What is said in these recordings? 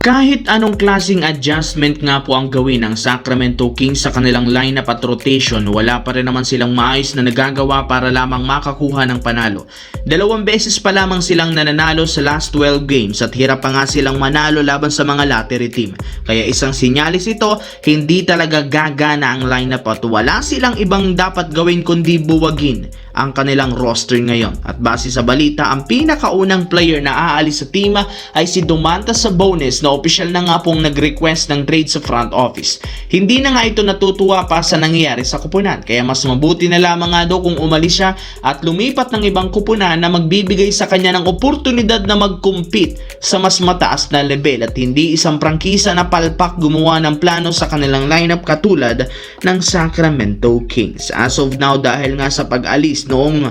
Kahit anong klaseng adjustment nga po ang gawin ng Sacramento Kings sa kanilang lineup at rotation, wala pa rin naman silang maayos na nagagawa para lamang makakuha ng panalo. 2 beses pa lamang silang nananalo sa last 12 games at hirap pa nga silang manalo laban sa mga lottery team. Kaya isang sinyalis ito, hindi talaga gagana ang lineup at wala silang ibang dapat gawin kundi buwagin ang kanilang roster ngayon. At base sa balita, ang pinakaunang player na aalis sa team ay si Domantas Sabonis na opisyal na nga pong nag-request ng trade sa front office. Hindi na nga ito natutuwa pa sa nangyayari sa kupunan, kaya mas mabuti na lamang nga daw kung umalis siya at lumipat ng ibang kupunan na magbibigay sa kanya ng oportunidad na mag-compete sa mas mataas na level at hindi isang prangkisa na palpak gumawa ng plano sa kanilang lineup katulad ng Sacramento Kings. As of now, dahil nga sa pag-alis noong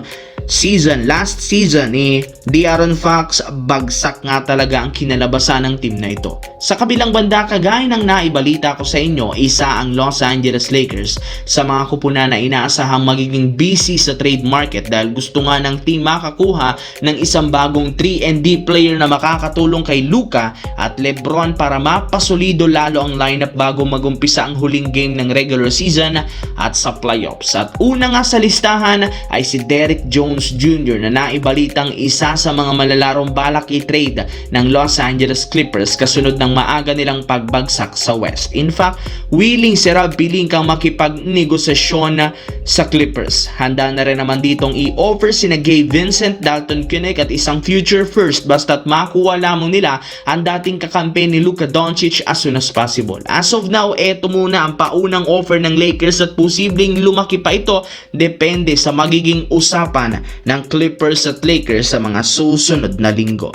last season ni De'Aaron Fox, bagsak nga talaga ang kinalabasan ng team na ito. Sa kabilang banda, kagaya ng naibalita ko sa inyo, isa ang Los Angeles Lakers sa mga kupunan na inaasahang magiging busy sa trade market dahil gusto nga ng team makakuha ng isang bagong 3-and-D player na makakatulong kay Luka at LeBron para mapasolido lalo ang lineup bago magumpisa ang huling game ng regular season at sa playoffs. At una nga sa listahan ay si Derrick Jones Jr. na naibalitang isa sa mga malalarong balak i-trade ng Los Angeles Clippers kasunod ng maaga nilang pagbagsak sa West. In fact, willing si Rob Pelinka makipagnegosasyon sa Clippers. Handa na rin naman ditong i-offer sina Gabe Vincent, Dalton Keunig at isang future first basta't makuha lamang nila ang dating kakampi ni Luka Doncic as soon as possible. As of now, eto muna ang paunang offer ng Lakers at posibleng lumaki pa ito depende sa magiging usapan ng Clippers at Lakers sa mga susunod na linggo.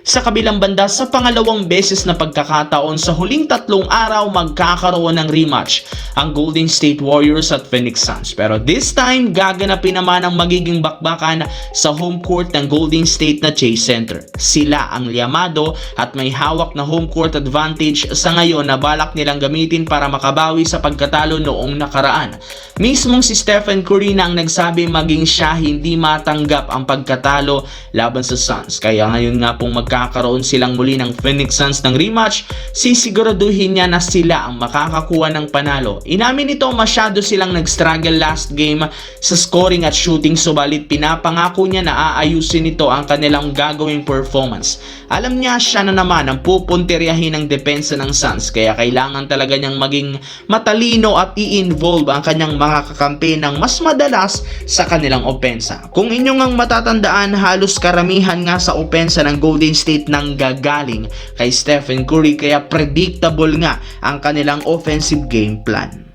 Sa kabilang banda, sa pangalawang beses na pagkakataon sa huling 3 araw magkakaroon ng rematch ang Golden State Warriors at Phoenix Suns. Pero this time, gaganapin naman ang magiging bakbakan sa home court ng Golden State na Chase Center. Sila ang liyamado at may hawak na home court advantage sa ngayon na balak nilang gamitin para makabawi sa pagkatalo noong nakaraan. Mismong si Stephen Curry na ang nagsabi maging siya hindi matanggap ang pagkatalo laban sa Suns. Kaya ngayon nga pong magkakaroon silang muli ng Phoenix Suns ng rematch, sisiguraduhin niya na sila ang makakakuha ng panalo. Inamin nito masyado silang nag-struggle last game sa scoring at shooting, subalit pinapangako niya na aayusin nito ang kanilang gagawing performance. Alam niya siya na naman ang pupuntiryahin ng depensa ng Suns, kaya kailangan talaga niyang maging matalino at i-involve ang kanyang mga kakampi ng mas madalas sa kanilang opensa. Kung inyong ang matatandaan, halos karamihan nga sa opensa ng Golden State nang gagaling kay Stephen Curry, kaya predictable nga ang kanilang offensive game plan.